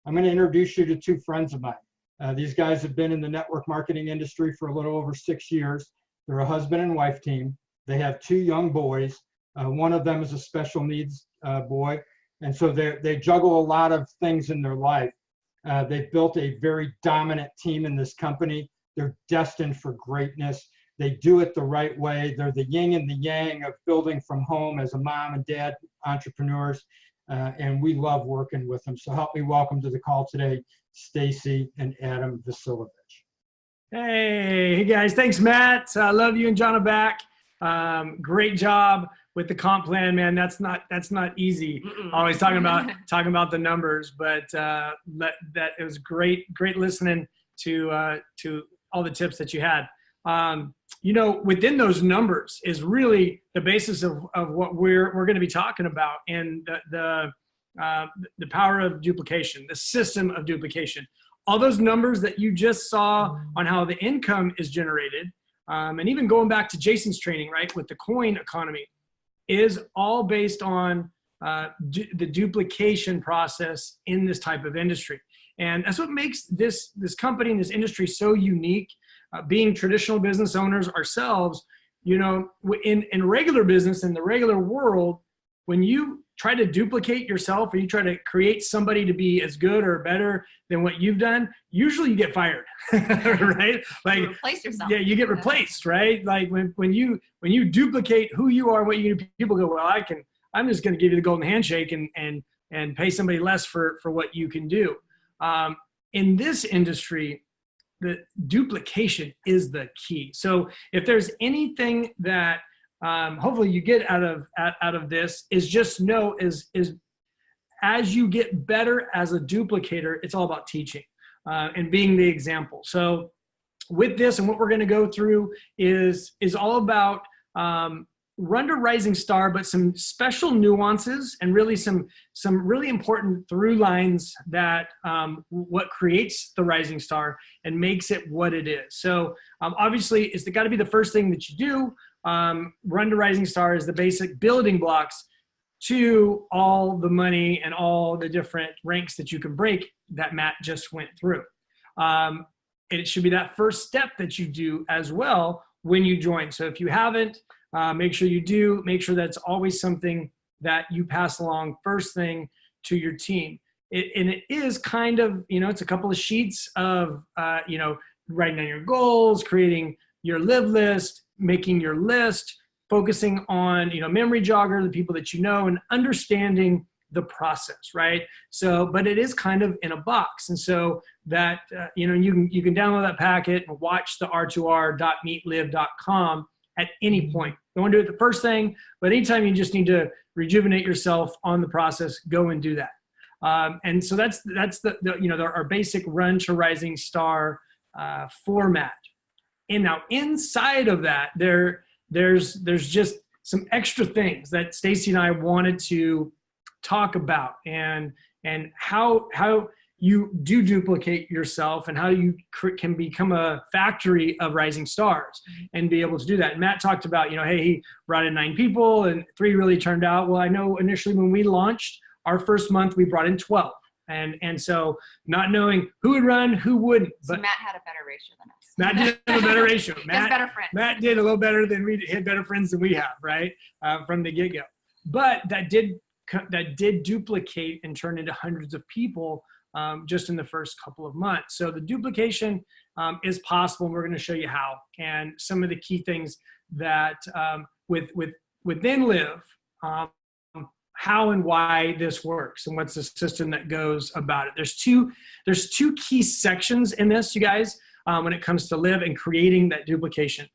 I'm going to introduce you to two friends of mine. These guys have been in the network marketing industry for a little over 6 years. They're a husband and wife team. They have two young boys. One of them is a special needs boy. And so they juggle a lot of things in their life. They've built a very dominant team in this company. They're destined for greatness. They do it the right way. They're the yin and the yang of building from home as a mom and dad entrepreneurs. And we love working with them. So help me welcome to the call today, Stacey and Adam Vasilovich. Hey guys, thanks Matt. I love you and John are back. Great job with the comp plan, man. That's not easy. Always talking about the numbers, but that it was great listening to all the tips that you had. Within those numbers is really the basis of what we're going to be talking about, and the power of duplication, the system of duplication. All those numbers that you just saw on how the income is generated, and even going back to Jason's training, right, with the coin economy, is all based on the duplication process in this type of industry. And that's what makes this company and this industry so unique. Being traditional business owners ourselves, in regular business, in the regular world, when you try to duplicate yourself or you try to create somebody to be as good or better than what you've done, usually you get fired, right? Like you replace yourself. Yeah, you get replaced, right? Like when you duplicate who you are, what you do, people go, well, I'm just going to give you the golden handshake and pay somebody less for what you can do. In this industry, the duplication is the key. So if there's anything that hopefully you get out of this, is just know is as you get better as a duplicator, it's all about teaching and being the example. So with this, and what we're going to go through is all about run to rising star, but some special nuances and really some really important through lines that what creates the rising star and makes it what it is. So obviously it's got to be the first thing that you do. Run to rising star is the basic building blocks to all the money and all the different ranks that you can break that Matt just went through. And it should be that first step that you do as well when you join. So if you haven't, make sure you do. Make sure that's always something that you pass along first thing to your team. And it is kind of, it's a couple of sheets of, writing down your goals, creating your live list, making your list, focusing on, memory jogger, the people that you know, and understanding the process, right? So, but it is kind of in a box. And so that, you can download that packet and watch the r2r.meetlive.com at any point. Don't do it the first thing, but anytime you just need to rejuvenate yourself on the process, go and do that. And so that's our basic run to rising star format. And now inside of that, there's just some extra things that Stacey and I wanted to talk about, and how you do duplicate yourself and how you can become a factory of rising stars and be able to do that. And Matt talked about, hey, he brought in 9 people and 3 really turned out. Well, I know initially when we launched our first month, we brought in 12. And so not knowing who would run, who wouldn't. But so Matt had a better ratio than us. Matt did have a better ratio. Matt, better friends. Matt did a little better than we had better friends than we have, right? From the get-go. But that did duplicate and turn into hundreds of people just in the first couple of months. So the duplication is possible, and we're going to show you how. And some of the key things that within Live, how and why this works, and what's the system that goes about it. There's two key sections in this, you guys, when it comes to Live and creating that duplication: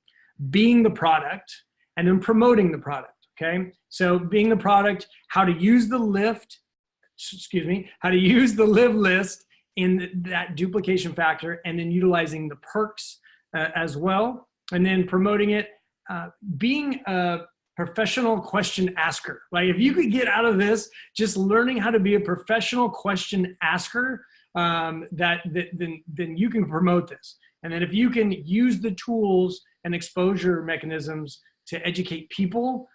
being the product and then promoting the product. Okay, so being the product, how to use the how to use the Live list in that duplication factor, and then utilizing the perks as well, and then promoting it, being a professional question asker. Like if you could get out of this, just learning how to be a professional question asker, then you can promote this. And then if you can use the tools and exposure mechanisms to educate people,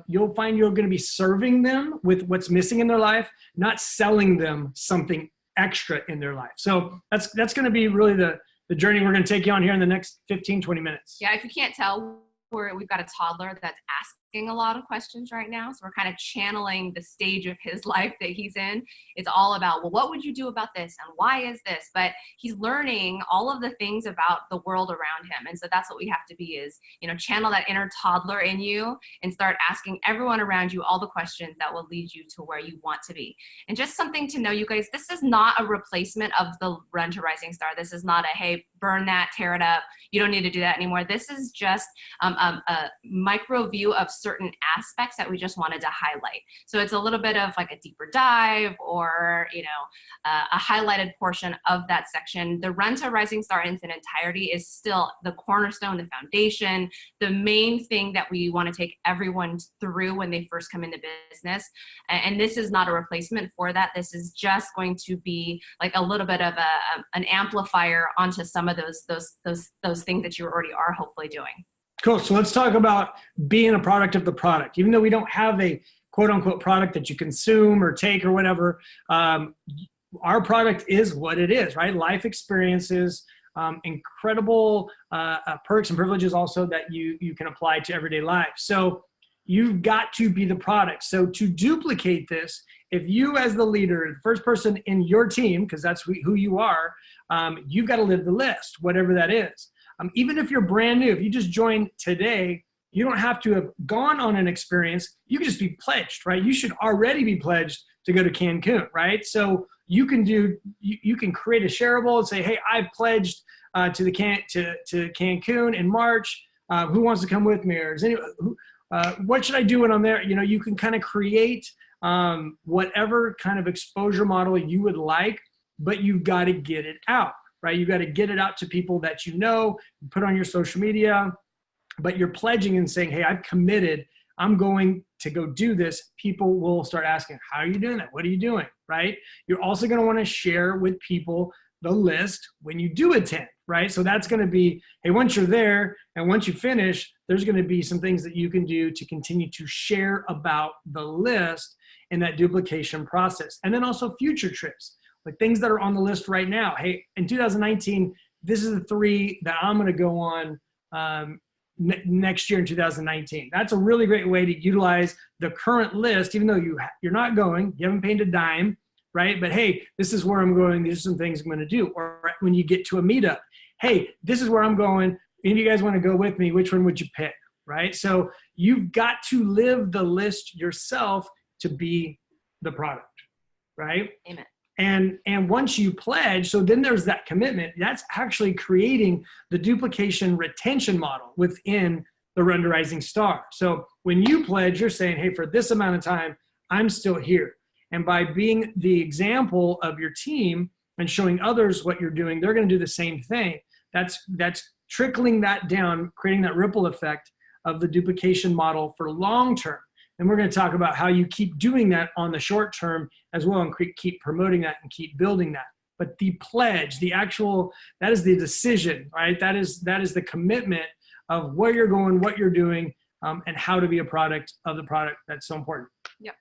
you'll find you're going to be serving them with what's missing in their life, not selling them something extra in their life. So that's going to be really the journey we're going to take you on here in the next 15, 20 minutes. Yeah, if you can't tell, we've got a toddler that's asking a lot of questions right now. So we're kind of channeling the stage of his life that he's in. It's all about, well, what would you do about this? And why is this? But he's learning all of the things about the world around him. And so that's what we have to be is, channel that inner toddler in you and start asking everyone around you all the questions that will lead you to where you want to be. And just something to know, you guys, this is not a replacement of the Run to Rising Star. This is not a, hey, burn that, tear it up. You don't need to do that anymore. This is just a micro view of certain aspects that we just wanted to highlight. So it's a little bit of like a deeper dive or, a highlighted portion of that section. The Run to Rising Star in its entirety is still the cornerstone, the foundation, the main thing that we want to take everyone through when they first come into business. And this is not a replacement for that. This is just going to be like a little bit of an amplifier onto some of those things that you already are hopefully doing. Cool. So let's talk about being a product of the product. Even though we don't have a quote unquote product that you consume or take or whatever, our product is what it is, right? Life experiences, incredible perks and privileges also that you can apply to everyday life. So you've got to be the product. So to duplicate this, if you as the leader, the first person in your team, because that's who you are, you've got to live the list, whatever that is. Even if you're brand new, if you just joined today, you don't have to have gone on an experience. You can just be pledged, right? You should already be pledged to go to Cancun, right? So you can create a shareable and say, hey, I've pledged to Cancun in March. Who wants to come with me? Or is anyone, what should I do when I'm there? You can kind of create whatever kind of exposure model you would like, but you've got to get it out. Right? You got to get it out to people that put on your social media, but you're pledging and saying, hey, I've committed, I'm going to go do this. People will start asking, how are you doing that? What are you doing? Right? You're also going to want to share with people the list when you do attend, right? So that's going to be, hey, once you're there and once you finish, there's going to be some things that you can do to continue to share about the list in that duplication process. And then also future trips. Like things that are on the list right now. Hey, in 2019, this is the 3 that I'm going to go on next year in 2019. That's a really great way to utilize the current list, even though you're not going, you haven't paid a dime, right? But hey, this is where I'm going. These are some things I'm going to do. Or when you get to a meetup, hey, this is where I'm going. If you guys want to go with me, which one would you pick, right? So you've got to live the list yourself to be the product, right? Amen. And once you pledge, so then there's that commitment. That's actually creating the duplication retention model within the Run to Rising Star. So when you pledge, you're saying, hey, for this amount of time, I'm still here. And by being the example of your team and showing others what you're doing, they're going to do the same thing. That's trickling that down, creating that ripple effect of the duplication model for long term. And we're going to talk about how you keep doing that on the short term as well and keep promoting that and keep building that. But the pledge, that is the decision, right? That is the commitment of where you're going, what you're doing, and how to be a product of the product. That's so important. Yep.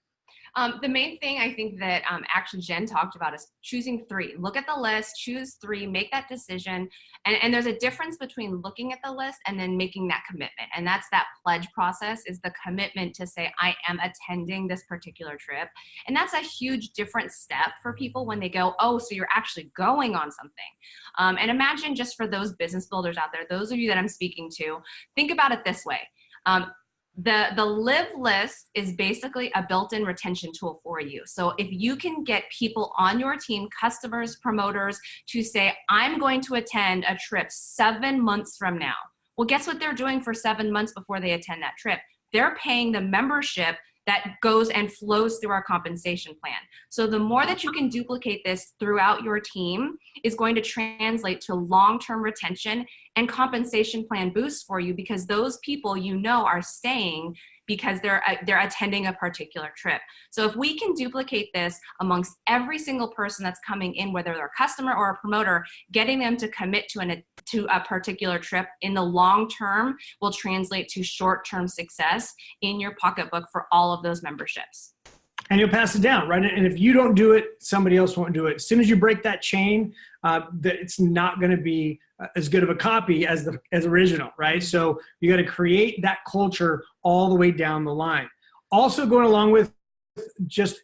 The main thing I think that actually Jen talked about is choosing 3. Look at the list, choose 3, make that decision. And there's a difference between looking at the list and then making that commitment. And that's that pledge process, is the commitment to say, I am attending this particular trip. And that's a huge different step for people when they go, oh, so you're actually going on something. And imagine, just for those business builders out there, those of you that I'm speaking to, think about it this way. The live list is basically a built-in retention tool for you. So if you can get people on your team, customers, promoters, to say, I'm going to attend a trip 7 months from now. Well, guess what they're doing for 7 months before they attend that trip? They're paying the membership that goes and flows through our compensation plan. So the more that you can duplicate this throughout your team is going to translate to long-term retention and compensation plan boosts for you, because those people are staying because they're attending a particular trip. So if we can duplicate this amongst every single person that's coming in, whether they're a customer or a promoter, getting them to commit to a particular trip in the long term will translate to short-term success in your pocketbook for all of those memberships. And you'll pass it down, right? And if you don't do it, somebody else won't do it. As soon as you break that chain, it's not going to be as good of a copy as original, right? So you got to create that culture all the way down the line. Also going along with just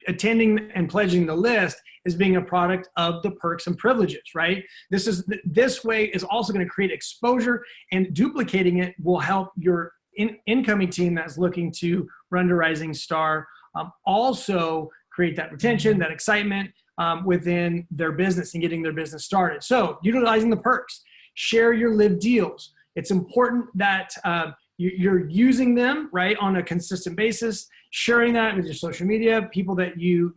attending and pledging the list is being a product of the perks and privileges, right? This way is also going to create exposure, and duplicating it will help your incoming team that's looking to run to Rising Star also create that retention, that excitement within their business and getting their business started. So utilizing the perks, share your live deals. It's important that you're using them, right, on a consistent basis, sharing that with your social media, people that you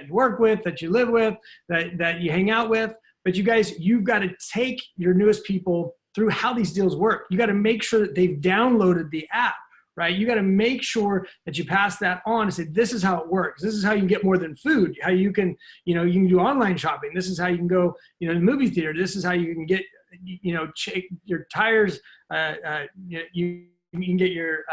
work with, that you live with, that you hang out with. But you guys, you've got to take your newest people through how these deals work. You got to make sure that they've downloaded the app, right? You got to make sure that you pass that on and say, this is how it works. This is how you can get more than food, how you can, you can do online shopping. This is how you can go, to the movie theater. This is how you can get, your tires, you can get your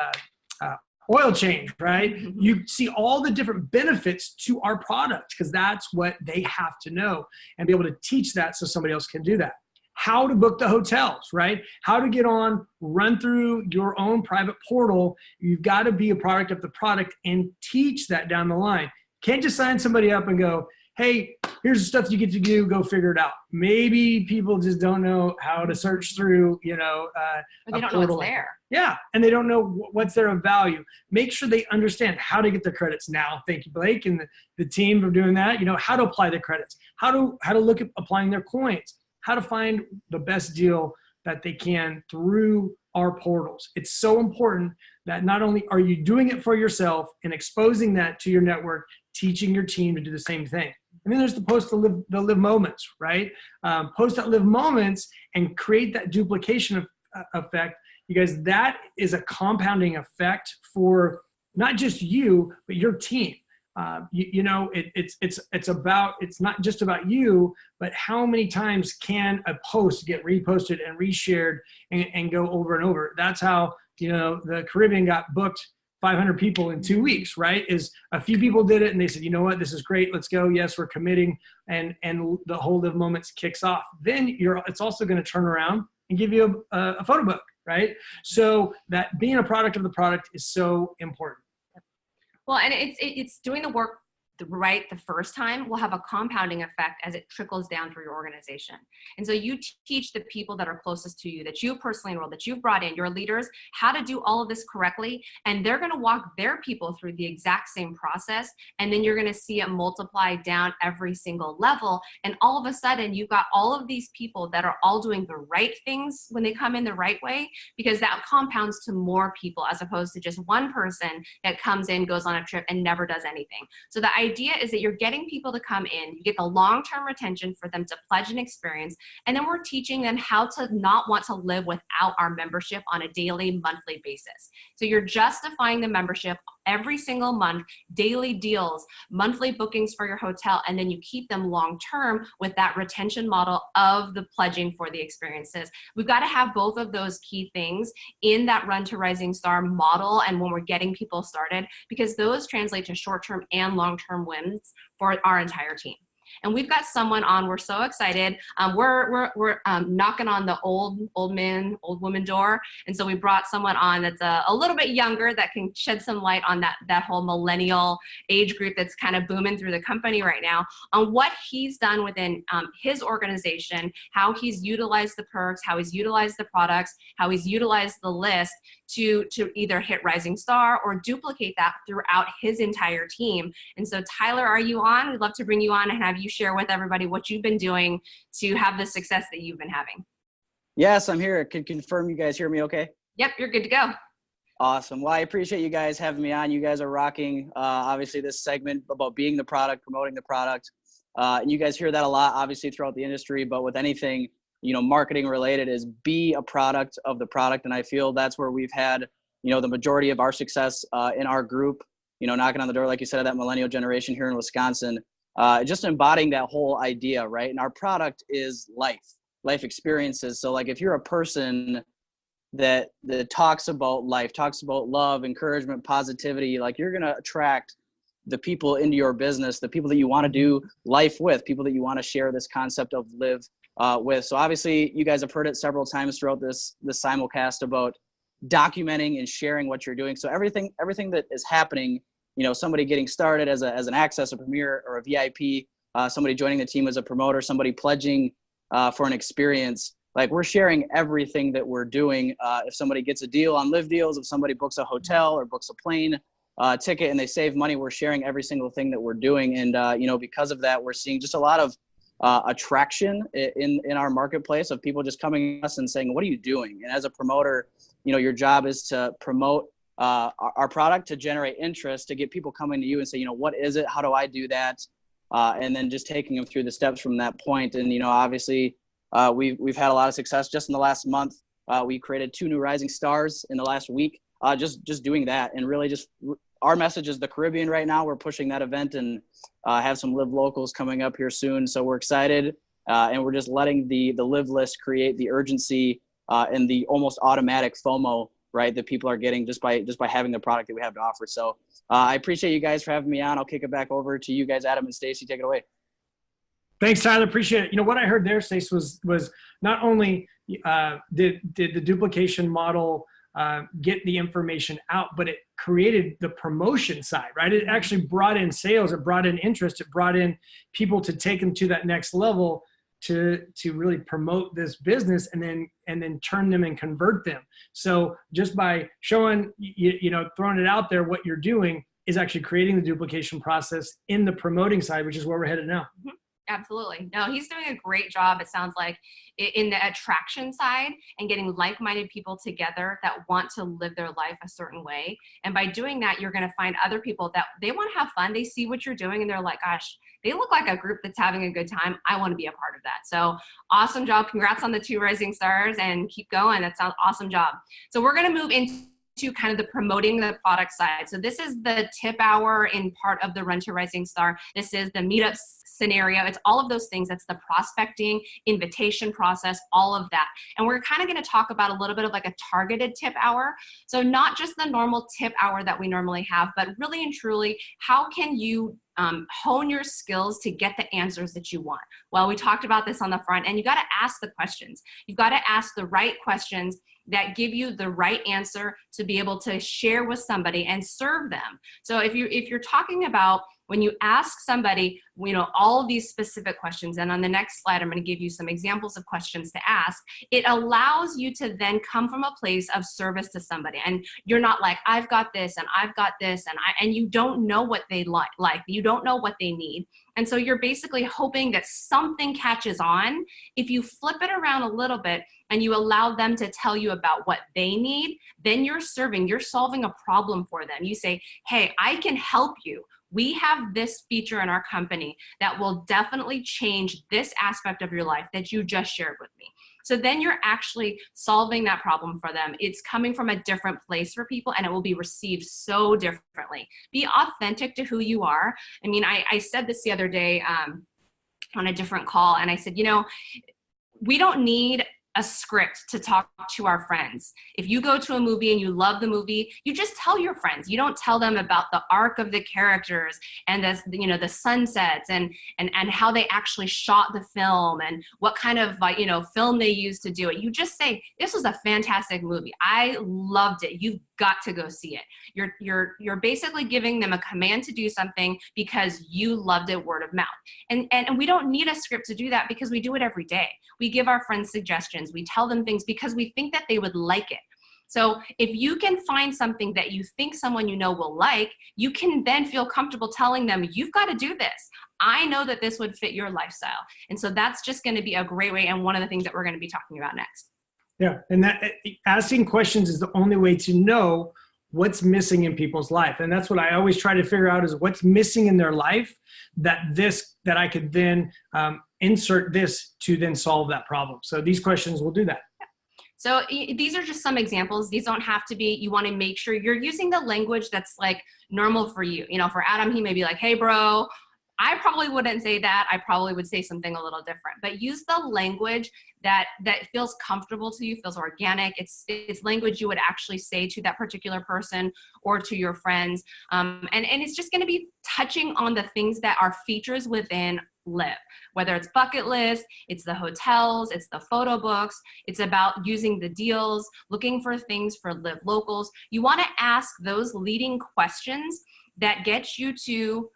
oil change, right? You see all the different benefits to our product because that's what they have to know and be able to teach that so somebody else can do that. How to book the hotels, right? How to get on, run through your own private portal. You've got to be a product of the product and teach that down the line. Can't just sign somebody up and go, hey, here's the stuff you get to do, go figure it out. Maybe people just don't know how to search through, Or they don't know portal. what's there. Yeah, and they don't know what's there of value. Make sure they understand how to get their credits now. Thank you, Blake, and the team for doing that. How to apply their credits, how to look at applying their coins, how to find the best deal that they can through our portals. It's so important that not only are you doing it for yourself and exposing that to your network, teaching your team to do the same thing. And then there's the live moments, right? Post that live moments and create that duplication effect. You guys, that is a compounding effect for not just you, but your team. It's not just about you, but how many times can a post get reposted and reshared and go over and over? That's how, the Caribbean got booked 500 people in 2 weeks, right? Is a few people did it and they said, you know what, this is great, let's go. Yes, we're committing, and the whole live moments kicks off. Then it's also going to turn around and give you a photo book, right? So that being a product of the product is so important. Well, and it's doing the work right the first time will have a compounding effect as it trickles down through your organization. And so you teach the people that are closest to you, that you personally enrolled, that you've brought in, your leaders, how to do all of this correctly. And they're going to walk their people through the exact same process. And then you're going to see it multiply down every single level. And all of a sudden, you've got all of these people that are all doing the right things when they come in the right way, because that compounds to more people as opposed to just one person that comes in, goes on a trip, and never does anything. So the idea is that you're getting people to come in, you get the long-term retention for them to pledge an experience, and then we're teaching them how to not want to live without our membership on a daily, monthly basis. So you're justifying the membership every single month, daily deals, monthly bookings for your hotel, and then you keep them long-term with that retention model of the pledging for the experiences. We've got to have both of those key things in that Run to Rising Star model and when we're getting people started, because those translate to short-term and long-term wins for our entire team. And we've got someone on, we're so excited. We're knocking on the old woman door. And so we brought someone on that's a little bit younger that can shed some light on that whole millennial age group that's kind of booming through the company right now, on what he's done within his organization, how he's utilized the perks, how he's utilized the products, how he's utilized the list to either hit Rising Star or duplicate that throughout his entire team. And so Tyler, are you on? We'd love to bring you on and have you share with everybody what you've been doing to have the success that you've been having. Yes, I'm here. Can confirm you guys hear me okay? Yep, you're good to go. Awesome. Well, I appreciate you guys having me on. You guys are rocking, obviously, this segment about being the product, promoting the product. And you guys hear that a lot, obviously, throughout the industry. But with anything, marketing related, is be a product of the product. And I feel that's where we've had, the majority of our success in our group, knocking on the door, like you said, of that millennial generation here in Wisconsin. Just embodying that whole idea, right? And our product is life experiences. So like if you're a person that talks about life, talks about love, encouragement, positivity, like you're going to attract the people into your business, the people that you want to do life with, people that you want to share this concept of live with. So obviously you guys have heard it several times throughout this simulcast about documenting and sharing what you're doing. So everything that is happening, somebody getting started as an access, a premier, or a VIP, somebody joining the team as a promoter, somebody pledging for an experience, like we're sharing everything that we're doing. If somebody gets a deal on Live Deals, if somebody books a hotel or books a plane ticket and they save money, we're sharing every single thing that we're doing. And, because of that, we're seeing just a lot of attraction in our marketplace of people just coming to us and saying, what are you doing? And as a promoter, your job is to promote our product, to generate interest, to get people coming to you and say, what is it? How do I do that? And then just taking them through the steps from that point. And, obviously we've had a lot of success just in the last month. We created 2 new rising stars in the last week, just doing that. And really just our message is the Caribbean right now. We're pushing that event and have some Live locals coming up here soon. So we're excited. And we're just letting the Live list create the urgency and the almost automatic FOMO, right, that people are getting just by having the product that we have to offer. So I appreciate you guys for having me on. I'll kick it back over to you guys, Adam and Stacey. Take it away. Thanks, Tyler. Appreciate it. What I heard there, Stacey, was not only did the duplication model get the information out, but it created the promotion side, right? It actually brought in sales, it brought in interest, it brought in people to take them to that next level to really promote this business and then turn them and convert them. So just by showing, throwing it out there, what you're doing is actually creating the duplication process in the promoting side, which is where we're headed now. Absolutely. No, he's doing a great job, it sounds like, in the attraction side and getting like-minded people together that want to live their life a certain way. And by doing that, you're going to find other people that they want to have fun. They see what you're doing and they're like, gosh, they look like a group that's having a good time. I want to be a part of that. So awesome job. Congrats on the 2 rising stars and keep going. That's an awesome job. So we're going to move into kind of the promoting the product side. So this is the tip hour in part of the Run to Rising Star. This is the meetup scenario. It's all of those things. That's the prospecting, invitation process, all of that. And we're kind of going to talk about a little bit of like a targeted tip hour. So not just the normal tip hour that we normally have, but really and truly, how can you hone your skills to get the answers that you want? Well, we talked about this on the front, and you got to ask the questions. You've got to ask the right questions that give you the right answer to be able to share with somebody and serve them. So if you're talking about when you ask somebody, all of these specific questions, and on the next slide, I'm going to give you some examples of questions to ask, it allows you to then come from a place of service to somebody. And you're not like, I've got this and I've got this, and you don't know what they like, you don't know what they need. And so you're basically hoping that something catches on. If you flip it around a little bit and you allow them to tell you about what they need, then you're solving a problem for them. You say, hey, I can help you. We have this feature in our company that will definitely change this aspect of your life that you just shared with me. So then you're actually solving that problem for them. It's coming from a different place for people, and it will be received so differently. Be authentic to who you are. I mean, I said this the other day on a different call, and I said, we don't need a script to talk to our friends. If you go to a movie and you love the movie, you just tell your friends. You don't tell them about the arc of the characters and the sunsets and how they actually shot the film and what kind of film they used to do it. You just say, this was a fantastic movie. I loved it. You've got to go see it. You're basically giving them a command to do something because you loved it, word of mouth. And we don't need a script to do that because we do it every day. We give our friends suggestions. We tell them things because we think that they would like it. So if you can find something that you think someone will like, you can then feel comfortable telling them, you've got to do this. I know that this would fit your lifestyle. And so that's just going to be a great way, and one of the things that we're going to be talking about next. Yeah, and that asking questions is the only way to know what's missing in people's life. And that's what I always try to figure out, is what's missing in their life that I could then insert this to then solve that problem. So these questions will do that. So these are just some examples. These don't have to be, you want to make sure you're using the language that's like normal for you. For Adam, he may be like, hey bro, I probably wouldn't say that. I probably would say something a little different, but use the language that feels comfortable to you, feels organic. It's language you would actually say to that particular person or to your friends. And it's just going to be touching on the things that are features within Live, whether it's bucket list, it's the hotels, it's the photo books, it's about using the deals, looking for things for Live locals. You want to ask those leading questions that get you to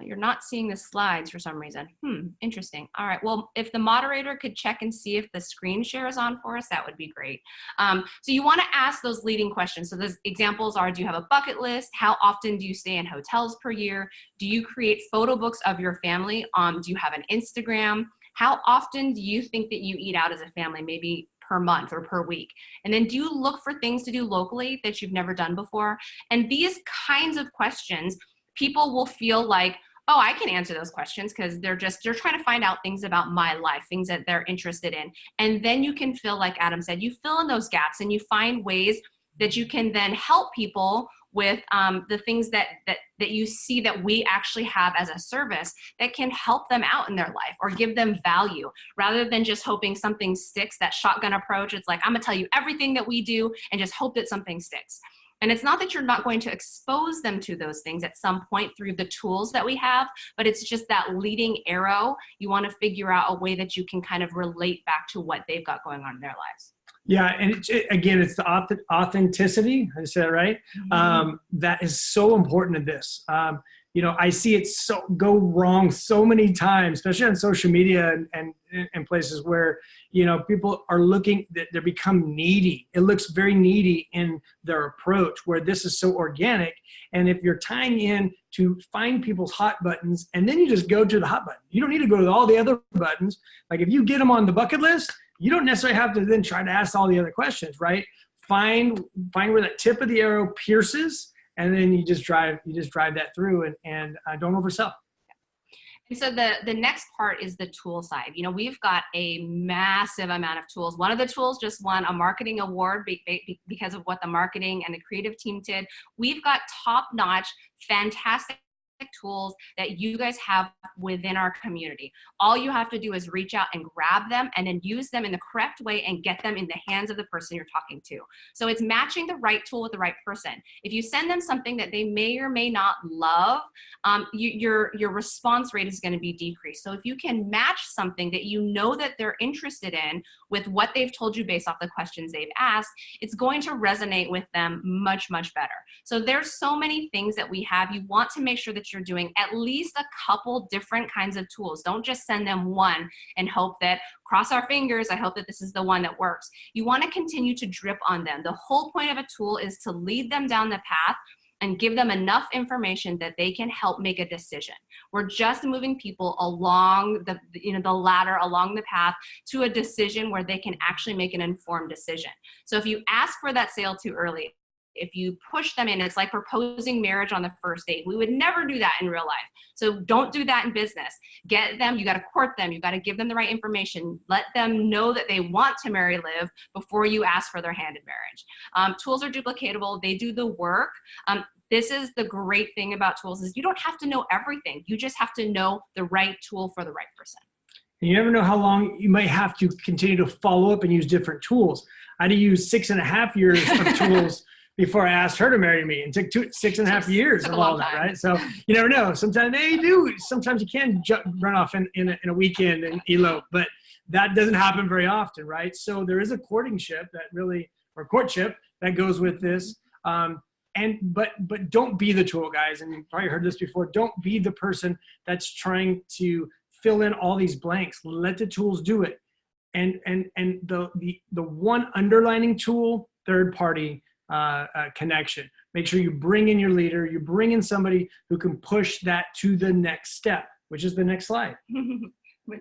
you're not seeing the slides for some reason. Interesting. All right. Well, if the moderator could check and see if the screen share is on for us, that would be great. So you want to ask those leading questions. So those examples are, do you have a bucket list? How often do you stay in hotels per year? Do you create photo books of your family? Do you have an Instagram? How often do you think that you eat out as a family? Maybe per month or per week? And then do you look for things to do locally that you've never done before? And these kinds of questions, people will feel like, oh, I can answer those questions because they're trying to find out things about my life, things that they're interested in. And then you can feel, like Adam said, you fill in those gaps and you find ways that you can then help people with the things that you see that we actually have as a service that can help them out in their life or give them value, rather than just hoping something sticks. That shotgun approach, it's like, I'm gonna tell you everything that we do and just hope that something sticks. And it's not that you're not going to expose them to those things at some point through the tools that we have, but it's just that leading arrow. You want to figure out a way that you can kind of relate back to what they've got going on in their lives. Yeah, and again, it's the authenticity. I said it right. Mm-hmm. That is so important in this. I see it go wrong so many times, especially on social media and places where, people are looking, they become needy. It looks very needy in their approach, where this is so organic. And if you're tying in to find people's hot buttons, and then you just go to the hot button, you don't need to go to all the other buttons. Like if you get them on the bucket list, you don't necessarily have to then try to ask all the other questions, right? Find where that tip of the arrow pierces, and then you just drive that through, and don't oversell. And so the next part is the tool side. We've got a massive amount of tools. One of the tools just won a marketing award because of what the marketing and the creative team did. We've got top-notch, fantastic tools that you guys have within our community. All you have to do is reach out and grab them and then use them in the correct way and get them in the hands of the person you're talking to. So it's matching the right tool with the right person. If you send them something that they may or may not love, your response rate is going to be decreased. So if you can match something that you know that they're interested in with what they've told you based off the questions they've asked, it's going to resonate with them much, much better. So there's so many things that we have. You want to make sure that you're doing at least a couple different kinds of tools. Don't just send them one and hope that, cross our fingers, I hope that this is the one that works. You want to continue to drip on them. The whole point of a tool is to lead them down the path and give them enough information that they can help make a decision. We're just moving people along the ladder, along the path to a decision where they can actually make an informed decision. So if you ask for that sale too early, if you push them in, it's like proposing marriage on the first date. We would never do that in real life. So don't do that in business. Get them, you got to court them. You got to give them the right information. Let them know that they want to marry Liv before you ask for their hand in marriage. Tools are duplicatable. They do the work. This is the great thing about tools is you don't have to know everything. You just have to know the right tool for the right person. And you never know how long you might have to continue to follow up and use different tools. I had to use 6.5 years of tools before I asked her to marry me. It took 6.5 years of all that, right? So you never know. Sometimes they do. Sometimes you can run off in a weekend and elope, but that doesn't happen very often, right? So there is a courtship that goes with this. But don't be the tool, guys. And you've probably heard this before. Don't be the person that's trying to fill in all these blanks. Let the tools do it. And the one underlining tool, third party connection. Make sure you bring in your leader. You bring in somebody who can push that to the next step, which is the next slide.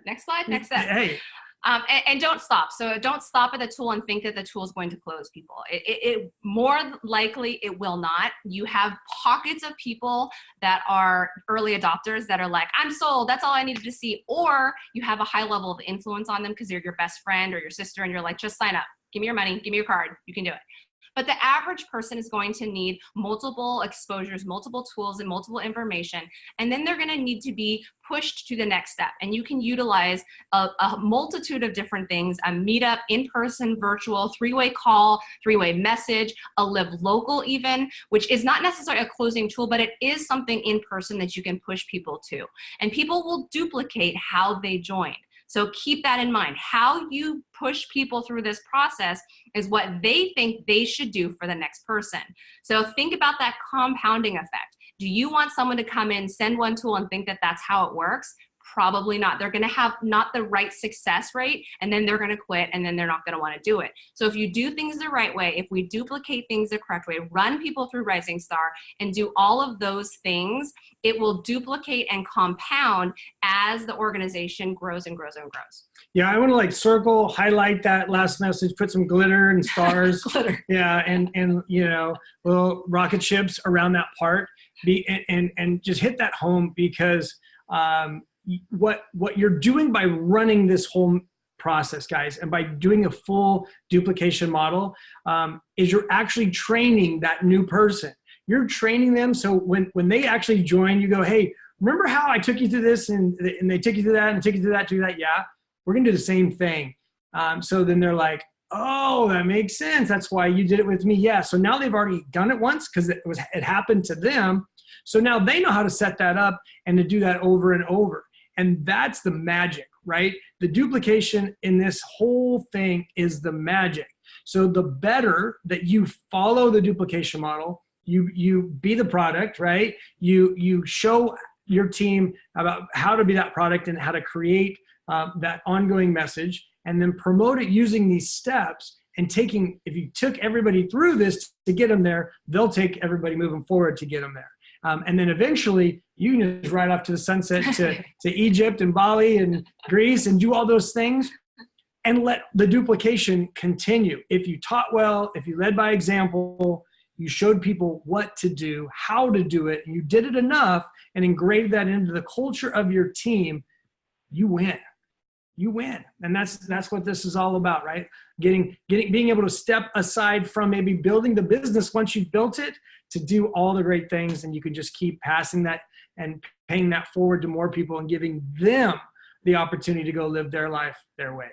Next slide. Next step. Hey. And don't stop. So don't stop at the tool and think that the tool is going to close people. It more likely it will not. You have pockets of people that are early adopters that are like, I'm sold. That's all I needed to see. Or you have a high level of influence on them because they're your best friend or your sister, and you're like, just sign up. Give me your money. Give me your card. You can do it. But the average person is going to need multiple exposures, multiple tools, and multiple information. And then they're going to need to be pushed to the next step. And you can utilize a multitude of different things: a meetup, in-person, virtual, three-way call, three-way message, a live local even, which is not necessarily a closing tool, but it is something in person that you can push people to. And people will duplicate how they joined. So keep that in mind. How you push people through this process is what they think they should do for the next person. So think about that compounding effect. Do you want someone to come in, send one tool, and think that that's how it works? Probably not. They're going to have not the right success rate, and then they're going to quit, and then they're not going to want to do it. So if you do things the right way, if we duplicate things the correct way, run people through Rising Star, and do all of those things, it will duplicate and compound as the organization grows and grows and grows. Yeah, I want to like circle, highlight that last message, put some glitter and stars. Glitter. Yeah, and you know, little rocket ships around that part. And just hit that home, because what you're doing by running this whole process, guys, and by doing a full duplication model, is you're actually training that new person. You're training them, so when they actually join, you go, hey, remember how I took you through this, and they took you through that, and took you through that, yeah, we're gonna do the same thing. So then they're like, oh, that makes sense. That's why you did it with me. Yeah. So now they've already done it once because it happened to them. So now they know how to set that up and to do that over and over. And that's the magic, right? The duplication in this whole thing is the magic. So the better that you follow the duplication model, you be the product, right? You show your team about how to be that product and how to create that ongoing message, and then promote it using these steps. And if you took everybody through this to get them there, they'll take everybody moving forward to get them there. And then eventually you can just ride off to the sunset to Egypt and Bali and Greece and do all those things and let the duplication continue. If you taught well, if you led by example, you showed people what to do, how to do it, and you did it enough and engraved that into the culture of your team, you win. You win. And that's what this is all about, right? Being able to step aside from maybe building the business once you've built it to do all the great things. And you can just keep passing that and paying that forward to more people and giving them the opportunity to go live their life their way.